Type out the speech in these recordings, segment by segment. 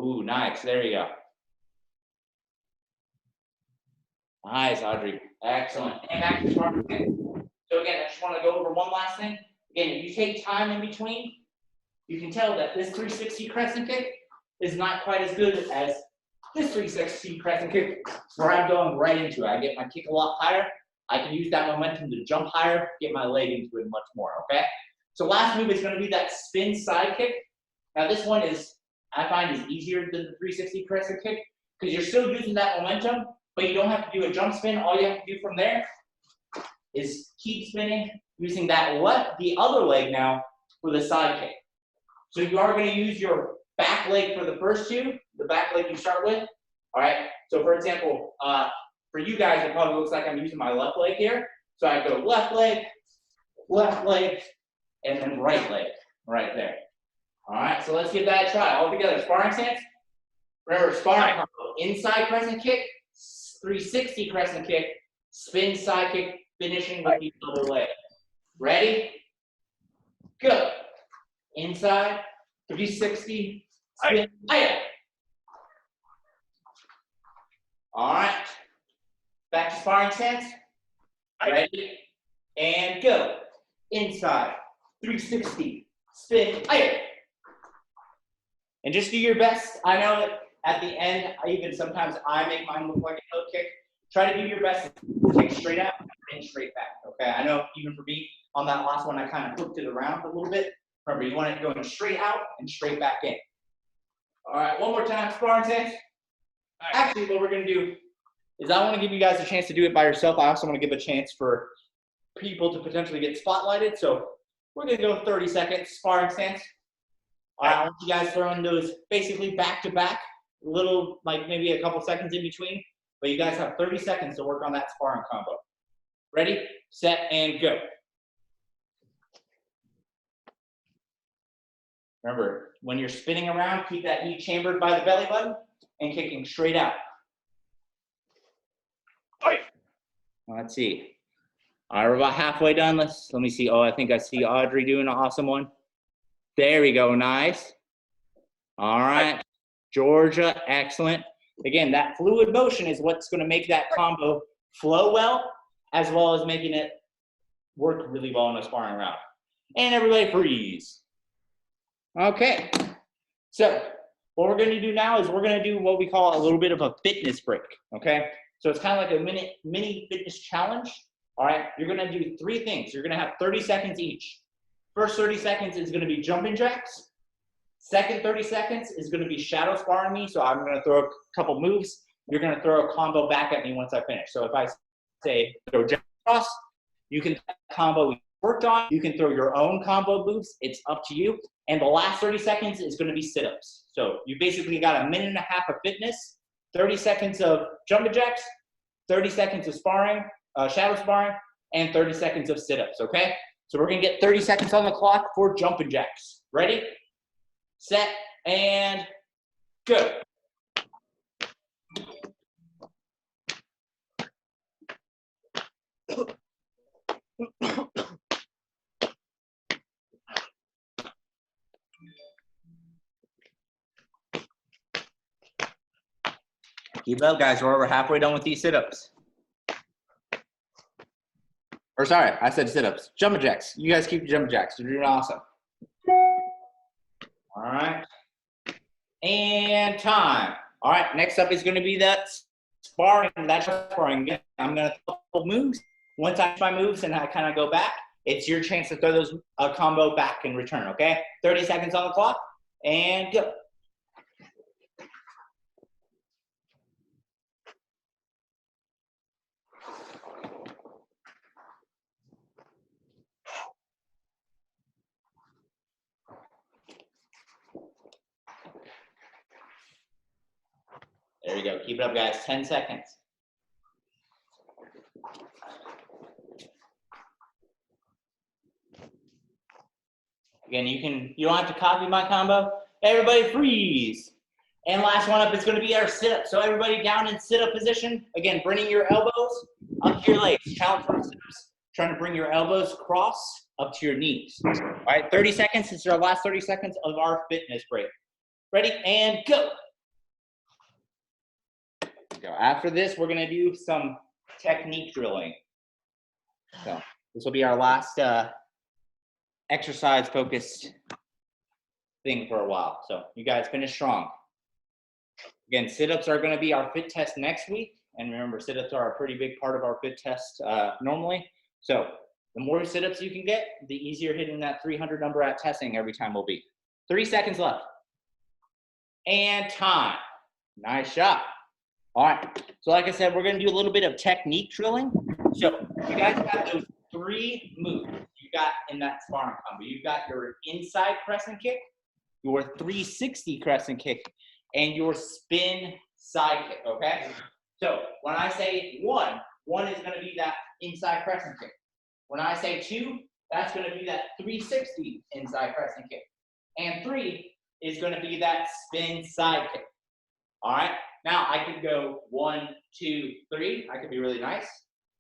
Ooh, nice. There you go. Nice, Audrey. Excellent. And back to sparring kick. So again, I just want to go over one last thing. Again, if you take time in between, you can tell that this 360 crescent kick is not quite as good as this 360 crescent kick, where I'm going right into it. I get my kick a lot higher. I can use that momentum to jump higher, get my leg into it much more, okay? So last move is going to be that spin side kick. Now this one is, I find, is easier than the 360 crescent kick because you're still using that momentum, but you don't have to do a jump spin. All you have to do from there is keep spinning, using the other leg now for the side kick. So you are going to use your back leg for the first two, the back leg you start with. All right. So for example, for you guys, it probably looks like I'm using my left leg here. So I go left leg, and then right leg right there. All right. So let's give that a try all together. Sparring stance. Remember, sparring combo. Inside crescent kick, 360 crescent kick, spin side kick, finishing with the other leg. Ready? Go. Inside, 360, spin, higher. All right. Back to sparring stance. Ready? And go. Inside, 360, spin, higher. And just do your best. I know that at the end, sometimes I make mine look like a hook kick. Try to do your best to kick straight out and straight back, okay? I know even for me, on that last one, I kind of hooked it around a little bit. Remember, you want it going straight out and straight back in. All right, one more time, sparring stance. Actually, what we're gonna do is I wanna give you guys a chance to do it by yourself. I also wanna give a chance for people to potentially get spotlighted. So we're gonna go 30 seconds, sparring stance. All right, I want you guys throwing those basically back to back, little, like maybe a couple seconds in between, but you guys have 30 seconds to work on that sparring combo. Ready, set, and go. Remember, when you're spinning around, keep that knee chambered by the belly button and kicking straight out. Let's see. All right, we're about halfway done. Let me see. Oh, I think I see Audrey doing an awesome one. There we go. Nice. All right. Georgia, excellent. Again, that fluid motion is what's going to make that combo flow well as making it work really well in a sparring round. And everybody freeze. Okay, so what we're going to do now is we're going to do what we call a little bit of a fitness break, okay? So it's kind of like a mini fitness challenge, all right? You're going to do 3 things. You're going to have 30 seconds each. First 30 seconds is going to be jumping jacks. Second 30 seconds is going to be shadow sparring me, so I'm going to throw a couple moves. You're going to throw a combo back at me once I finish. So if I say throw jack cross, you can combo we worked on. You can throw your own combo moves. It's up to you. And the last 30 seconds is going to be sit-ups. So you basically got a minute and a half of fitness, 30 seconds of jumping jacks, 30 seconds of sparring, shadow sparring, and 30 seconds of sit-ups, okay? So we're going to get 30 seconds on the clock for jumping jacks. Ready, set, and go. Keep up, guys. We're over halfway done with these sit-ups. Or sorry, I said sit-ups. Jumping jacks. You guys keep jumping jacks. You're doing awesome. All right. And time. All right, next up is going to be that sparring. That's sparring. I'm going to throw a couple moves. Once I finish my moves and I kind of go back, it's your chance to throw those combo back in return, okay? 30 seconds on the clock, and go. There we go. Keep it up, guys. 10 seconds. Again, you don't have to copy my combo. Everybody freeze. And last one up is going to be our sit-up. So everybody down in sit-up position. Again, bringing your elbows up to your legs. Challenge for sit-ups. Trying to bring your elbows cross up to your knees. All right, 30 seconds. This is our last 30 seconds of our fitness break. Ready, and go. go. After this, we're gonna do some technique drilling. So this will be our last exercise focused thing for a while. So you guys finish strong. Again, sit-ups are gonna be our fit test next week. And remember, sit-ups are a pretty big part of our fit test normally. So the more sit-ups you can get, the easier hitting that 300 number at testing every time will be. 3 seconds left. And time. Nice shot. All right. So like I said, we're going to do a little bit of technique drilling. So you guys got those 3 moves you got in that sparring combo. You've got your inside crescent kick, your 360 crescent kick, and your spin side kick, okay? So when I say 1 is going to be that inside crescent kick. When I say 2, that's going to be that 360 inside crescent kick. And 3 is going to be that spin side kick. All right. Now I could go 1, 2, 3. I could be really nice.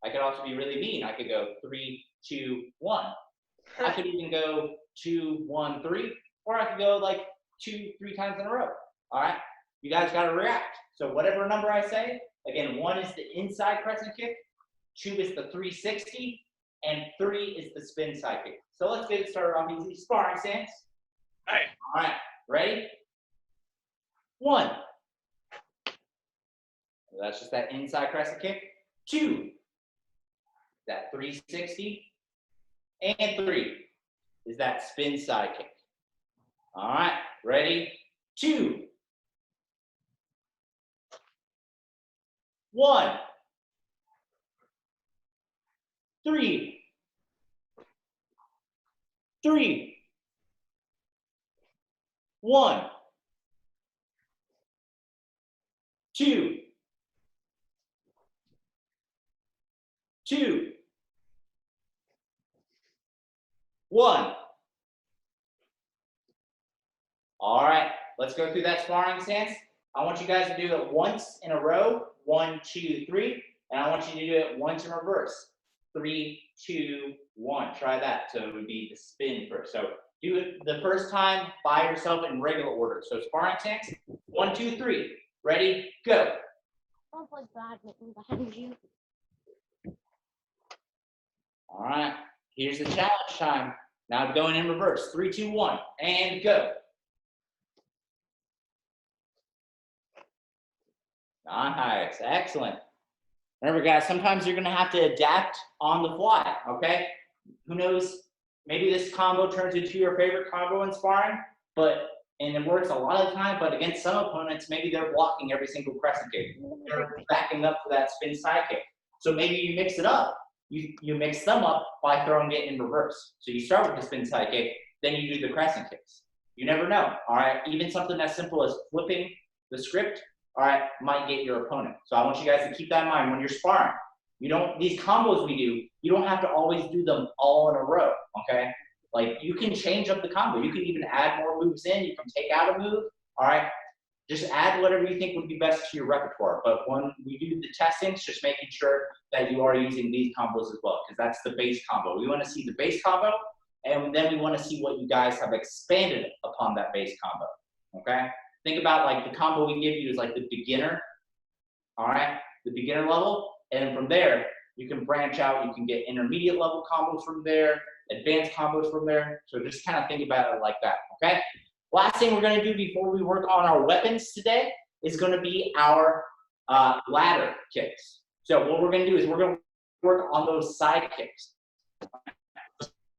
I could also be really mean. I could go 3, 2, 1. I could even go 2, 1, 3, or I could go like 2, 3 times in a row. All right. You guys got to react. So whatever number I say, again, 1 is the inside crescent kick, 2 is the 360, and 3 is the spin side kick. So let's get it started off easy. Sparring stance. All right. Ready? 1. That's just that inside crescent kick. 2, that 360. And 3 is that spin side kick. All right, ready? 2, 1, 3, 3, 1, 2, 2, 1. All right, let's go through that sparring stance. I want you guys to do it once in a row. 1, 2, 3. And I want you to do it once in reverse. 3, 2, 1. Try that. So it would be the spin first. So do it the first time by yourself in regular order. So sparring stance. 1, 2, 3. Ready? Go. Don't play badminton behind you. All right. Here's the challenge time. Now going in reverse. 3, 2, 1. And go. Nice. Excellent. Remember, guys, sometimes you're going to have to adapt on the fly, okay? Who knows? Maybe this combo turns into your favorite combo in sparring, and it works a lot of the time, but against some opponents, maybe they're blocking every single crescent kick. They're backing up for that spin side kick. So maybe you mix it up. You mix them up by throwing it in reverse. So you start with the spin side kick, then you do the crescent kicks. You never know, all right? Even something as simple as flipping the script, all right, might get your opponent. So I want you guys to keep that in mind when you're sparring. These combos we do, you don't have to always do them all in a row, okay? Like, you can change up the combo. You can even add more moves in. You can take out a move, all right? Just add whatever you think would be best to your repertoire. But when we do the testings, just making sure that you are using these combos as well, because that's the base combo. We want to see the base combo, and then we want to see what you guys have expanded upon that base combo, okay? Think about like the combo we give you is like the beginner, all right? The beginner level, and then from there, you can branch out. You can get intermediate level combos from there, advanced combos from there. So just kind of think about it like that, okay? Last thing we're gonna do before we work on our weapons today is gonna be our ladder kicks. So what we're gonna do is we're gonna work on those side kicks.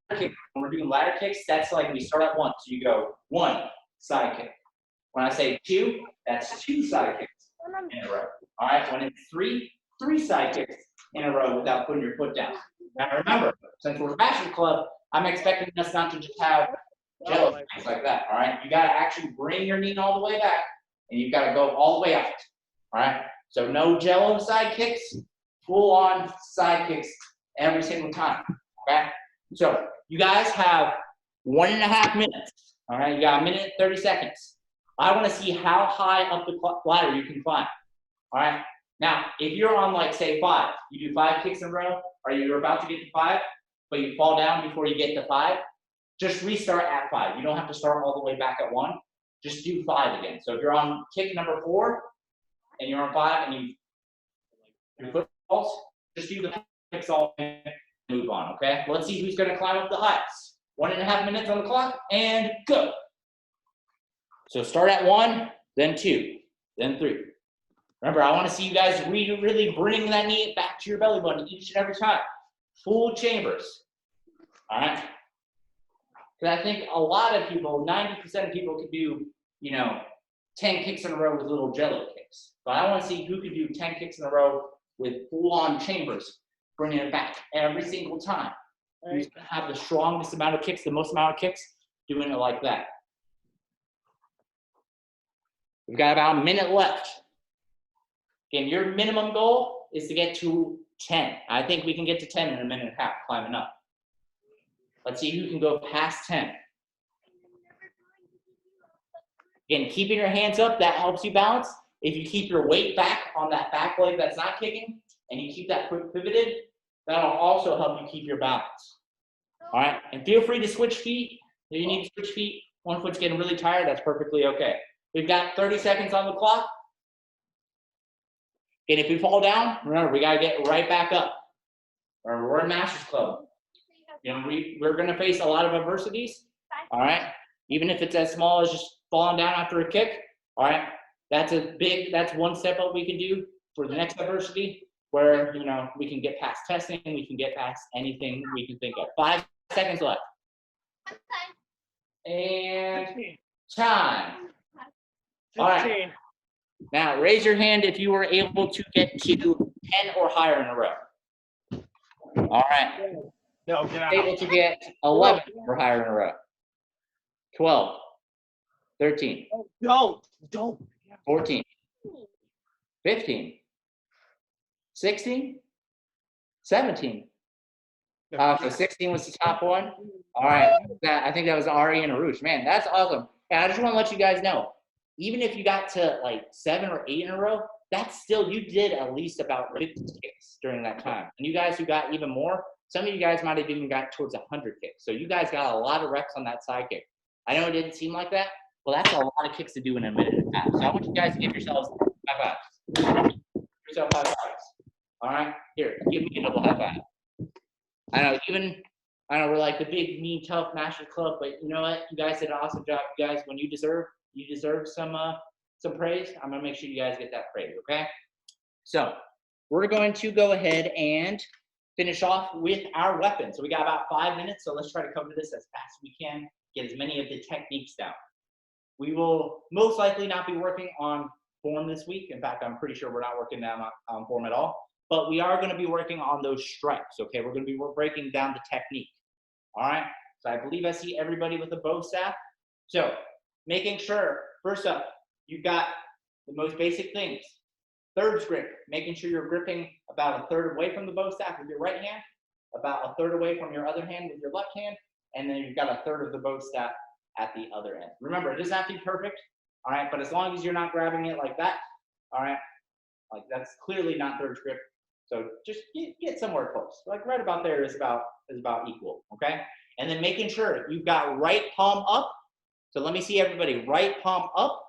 When we're doing ladder kicks, that's like we start at 1. So you go 1, side kick. When I say 2, that's 2 side kicks in a row. All right, when it's 3, 3 side kicks in a row without putting your foot down. Now remember, since we're a fashion club, I'm expecting us not to just have jello things like that, all right? You gotta actually bring your knee all the way back, and you've gotta go all the way out, all right? So no jello side kicks, full on side kicks every single time, okay? So you guys have 1.5 minutes, all right? You got 1 minute and 30 seconds. I want to see how high up the ladder you can climb. All right. Now, if you're on like say 5, you do 5 kicks in a row, or you're about to get to 5, but you fall down before you get to 5, just restart at 5. You don't have to start all the way back at 1. Just do 5 again. So if you're on kick number 4 and you're on 5 and you Your footballs, just do the kicks all in and move on, okay? Let's see who's gonna climb up the heights. 1.5 minutes on the clock, and go. So start at 1, then 2, then 3. Remember, I wanna see you guys really bring that knee back to your belly button each and every time. Full chambers, all right? Because I think a lot of people, 90% of people can do, 10 kicks in a row with little jello kicks. But I want to see who can do 10 kicks in a row with full-on chambers, bringing it back every single time. Who's going to have the strongest amount of kicks, the most amount of kicks, doing it like that. We've got about a minute left. Again, your minimum goal is to get to 10. I think we can get to 10 in a minute and a half, climbing up. Let's see who can go past 10. Again, keeping your hands up, that helps you balance. If you keep your weight back on that back leg that's not kicking, and you keep that foot pivoted, that'll also help you keep your balance. All right, and feel free to switch feet. If you need to switch feet, one foot's getting really tired, that's perfectly okay. We've got 30 seconds on the clock. And if we fall down, remember, we gotta get right back up. Remember, we're in Masters Club. We're gonna face a lot of adversities, all right? Even if it's as small as just falling down after a kick, all right? That's one step up we can do for the next adversity where, we can get past testing, we can get past anything we can think of. 5 seconds left. And time. All right. Now, raise your hand if you were able to get to 10 or higher in a row. All right. No, get out. Able to get 11 or higher in a row. 12, 13, Don't. 14, 15, 16, 17. So 16 was the top one. All right. I think that was Ari and Arush. Man, that's awesome. And I just want to let you guys know, even if you got to like 7 or 8 in a row, that's still, you did at least about 50 kicks during that time. And you guys who got even more, some of you guys might have even got towards 100 kicks. So you guys got a lot of reps on that side kick. I know it didn't seem like that, but that's a lot of kicks to do in a minute and a half. So I want you guys to give yourselves high fives. Give yourself high fives. All right, here, give me a double high five. I know we're like the big, mean, tough Master Club, but you know what? You guys did an awesome job. You guys, when you deserve some praise, I'm gonna make sure you guys get that praise, okay? So we're going to go ahead and finish off with our weapon. So we got about 5 minutes, so let's try to cover this as fast as we can, get as many of the techniques down. We will most likely not be working on form this week. In fact, I'm pretty sure we're not working down on form at all, but we are gonna be working on those strikes, okay? We're gonna be breaking down the technique, all right? So I believe I see everybody with a bow staff. So making sure, first up, you've got the most basic things. Third grip, making sure you're gripping about a third away from the bow staff with your right hand, about a third away from your other hand with your left hand, and then you've got a third of the bow staff at the other end. Remember, it doesn't have to be perfect, all right? But as long as you're not grabbing it like that, all right? Like that's clearly not third grip. So just get somewhere close. Like right about there is about equal, okay? And then making sure you've got right palm up. So let me see everybody. Right palm up,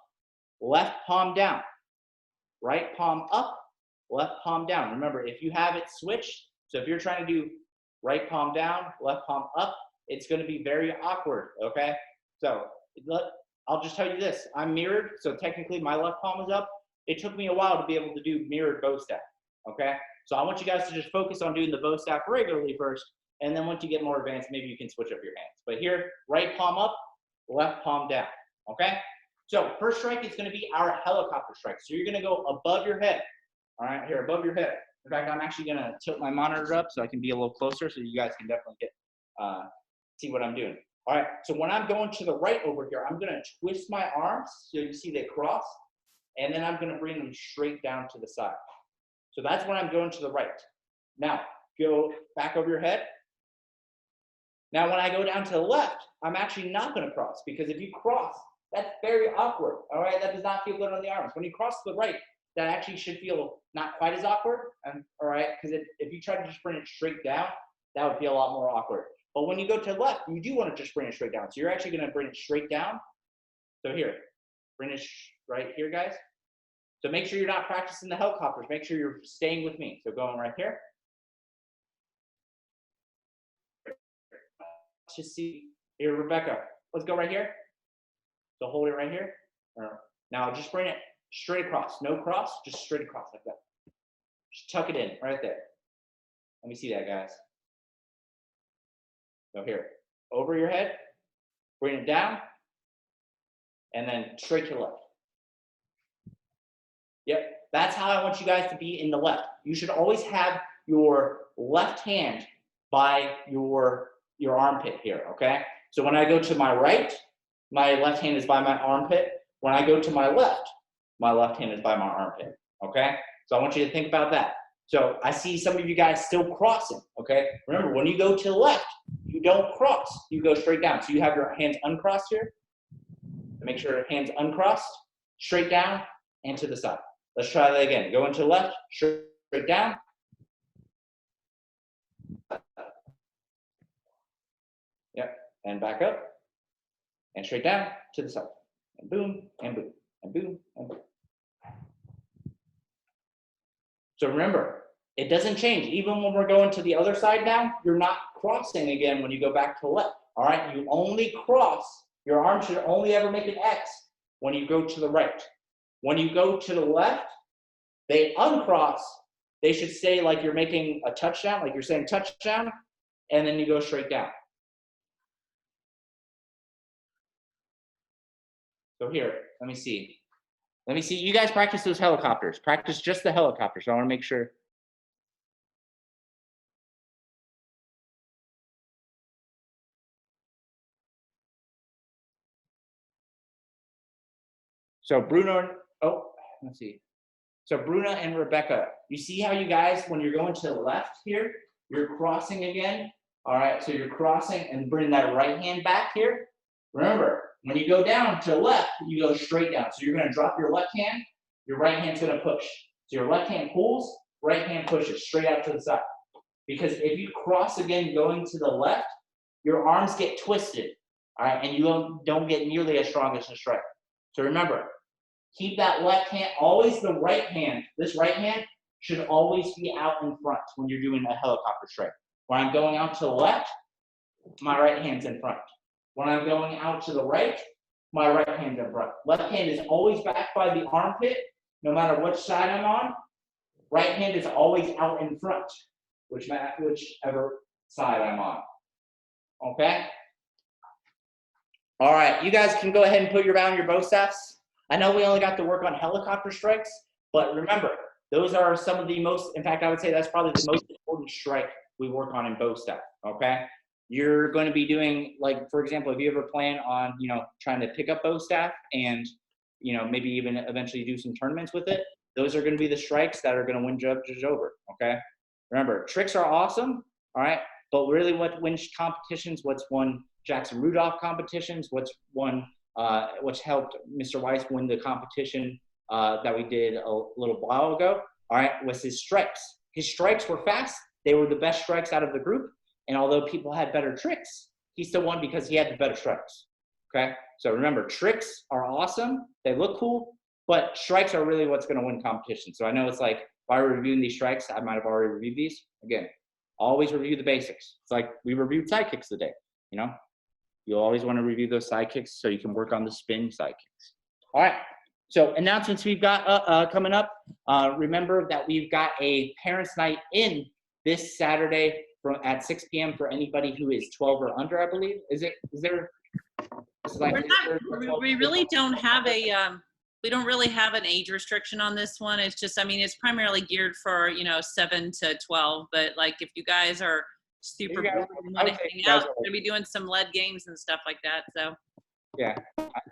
left palm down. Right palm up, left palm down. Remember, if you have it switched, so if you're trying to do right palm down, left palm up, it's going to be very awkward, okay? So I'll just tell you this. I'm mirrored, so technically my left palm is up. It took me a while to be able to do mirrored bow staff, okay? So I want you guys to just focus on doing the bow staff regularly first, and then once you get more advanced, maybe you can switch up your hands. But here, right palm up, left palm down, okay? So first strike is going to be our helicopter strike. So you're going to go above your head, all right, here, above your head. In fact, I'm actually going to tilt my monitor up so I can be a little closer so you guys can definitely see what I'm doing. All right, so when I'm going to the right over here, I'm going to twist my arms so you see they cross, and then I'm going to bring them straight down to the side. So that's when I'm going to the right. Now, go back over your head. Now, when I go down to the left, I'm actually not going to cross, because if you cross, that's very awkward, all right? That does not feel good on the arms. When you cross to the right, that actually should feel not quite as awkward, all right? Because if you try to just bring it straight down, that would feel a lot more awkward. But when you go to the left, you do want to just bring it straight down. So you're actually going to bring it straight down. So here, bring it right here, guys. So make sure you're not practicing the helicopters. Make sure you're staying with me. So going right here. Let's just see here, Rebecca. Let's go right here. So hold it right here. Now just bring it straight across. No cross, just straight across like that. Just tuck it in right there. Let me see that, guys. So here, over your head, bring it down, and then straight to the left. Yep, that's how I want you guys to be in the left. You should always have your left hand by your armpit here, okay? So when I go to my right, my left hand is by my armpit. When I go to my left hand is by my armpit, okay? So I want you to think about that. So I see some of you guys still crossing, okay? Remember, when you go to the left, you don't cross, you go straight down. So you have your hands uncrossed here. Make sure your hands uncrossed, straight down, and to the side. Let's try that again. Go into the left, straight down. Yep, and back up, and straight down, to the side. And boom, and boom, and boom, and boom. So remember, it doesn't change. Even when we're going to the other side now, you're not crossing again when you go back to the left. All right, you only cross, your arm should only ever make an X when you go to the right. When you go to the left, they uncross, they should say like you're making a touchdown, like you're saying touchdown, and then you go straight down. So here, let me see. Let me see, you guys practice those helicopters. Practice just the helicopters. So I wanna make sure. So Bruno, oh, let's see. So Bruna and Rebecca, you see how you guys, when you're going to the left here, you're crossing again. All right, so you're crossing and bring that right hand back here. Remember, when you go down to the left, you go straight down. So you're gonna drop your left hand, your right hand's gonna push. So your left hand pulls, right hand pushes straight out to the side. Because if you cross again going to the left, your arms get twisted, all right, and you don't get nearly as strong as the strike. So remember, keep that left hand, always the right hand. This right hand should always be out in front when you're doing a helicopter strike. When I'm going out to the left, my right hand's in front. When I'm going out to the right, my right hand's in front. Left hand is always back by the armpit, no matter which side I'm on. Right hand is always out in front, whichever side I'm on. Okay? All right, you guys can go ahead and put down your bow staffs. I know we only got to work on helicopter strikes, but remember, those are some of the most, in fact, I would say that's probably the most important strike we work on in bow staff, okay? You're going to be doing, like, for example, if you ever plan on, trying to pick up bow staff and, maybe even eventually do some tournaments with it, those are going to be the strikes that are going to win judges over, okay? Remember, tricks are awesome, all right? But really what wins competitions, what's won Jackson Rudolph competitions, what's helped Mr. Weiss win the competition that we did a little while ago, all right, was his strikes. His strikes were fast. They were the best strikes out of the group. And although people had better tricks, he still won because he had the better strikes, okay? So remember, tricks are awesome. They look cool, but strikes are really what's going to win competition. So I know it's like, if I were reviewing these strikes, I might have already reviewed these. Again, always review the basics. It's like we reviewed side kicks today, You'll always want to review those side kicks so you can work on the spin side kicks. All right, so announcements we've got coming up. Remember that we've got a parents' night in this Saturday at 6 p.m. for anybody who is 12 or under, I believe. We really don't have we don't really have an age restriction on this one. It's just, it's primarily geared for, 7 to 12, but like if you guys are super bored and want to hang out, we're gonna be doing some lead games and stuff like that. So yeah,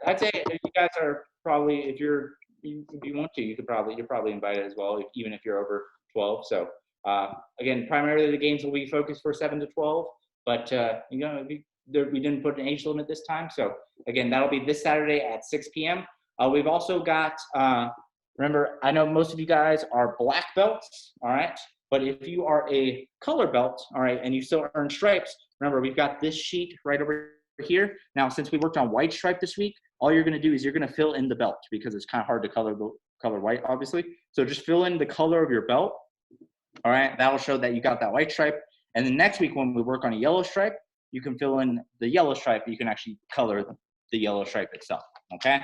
I'd say if you guys are probably, if you want to, you're probably invited as well, even if you're over 12. So again, primarily the games will be focused for 7 to 12, but we didn't put an age limit this time. So again, that'll be this Saturday at 6 p.m. We've also got, remember, I know most of you guys are black belts, all right? But if you are a color belt, all right, and you still earn stripes, remember, we've got this sheet right over here. Now, since we worked on white stripe this week, all you're going to do is you're going to fill in the belt because it's kind of hard to color color white, obviously. So just fill in the color of your belt. All right, that'll show that you got that white stripe. And then next week when we work on a yellow stripe, you can fill in the yellow stripe. You can actually color the yellow stripe itself, okay?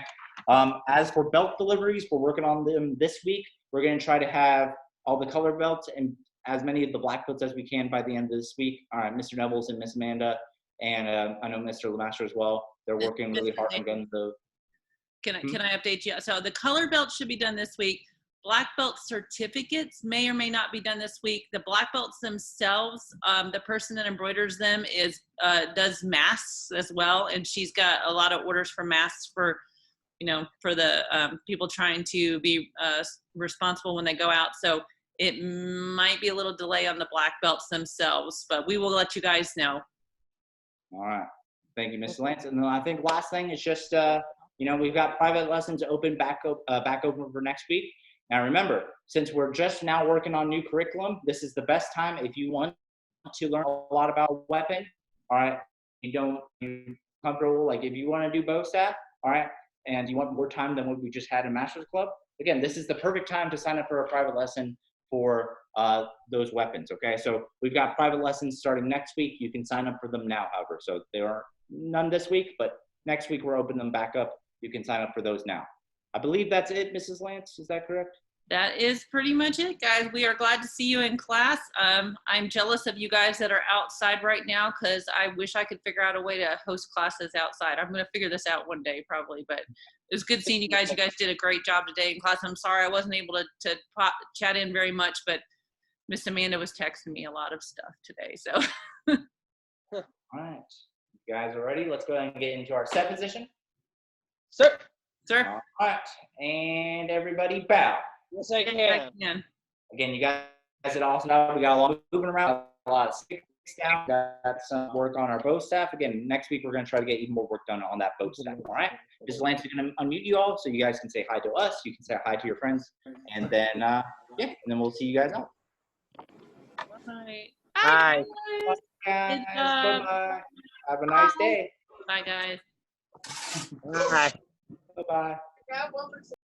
As for belt deliveries, we're working on them this week. We're gonna try to have all the color belts and as many of the black belts as we can by the end of this week. All right, Mr. Nevels and Miss Amanda, and I know Mr. Lemaster as well. They're working really hard on getting the. Can I update you? So the color belt should be done this week. Black belt certificates may or may not be done this week. The black belts themselves, the person that embroiders them does masks as well, and she's got a lot of orders for masks for, for the people trying to be responsible when they go out. So it might be a little delay on the black belts themselves, but we will let you guys know. All right, thank you, Mr. Lance. And then I think last thing is just we've got private lessons open back open for next week. Now remember, since we're just now working on new curriculum, this is the best time if you want to learn a lot about weapon. All right, you're comfortable, like if you want to do bow staff, all right, and you want more time than what we just had in Masters Club, again, this is the perfect time to sign up for a private lesson for those weapons, okay? So we've got private lessons starting next week. You can sign up for them now, however. So there are none this week, but next week we're opening them back up. You can sign up for those now. I believe that's it, Mrs. Lance. Is that correct? That is pretty much it, guys. We are glad to see you in class. I'm jealous of you guys that are outside right now because I wish I could figure out a way to host classes outside. I'm going to figure this out one day probably, but it was good seeing you guys. You guys did a great job today in class. I'm sorry I wasn't able to chat in very much, but Miss Amanda was texting me a lot of stuff today. So. All right. You guys are ready? Let's go ahead and get into our set position. Sir. Sir. All right. And everybody bow. Yes, I can. Again, you guys did awesome job. We got a lot of moving around, a lot of sticks down. Got some work on our bow staff. Again, next week we're going to try to get even more work done on that bow staff. All right. Mrs. Lance is going to unmute you all so you guys can say hi to us. You can say hi to your friends, and then and then we'll see you guys out. Bye. Bye. Bye, guys. Bye-bye. Have a nice day. Bye, guys. Bye. Bye-bye.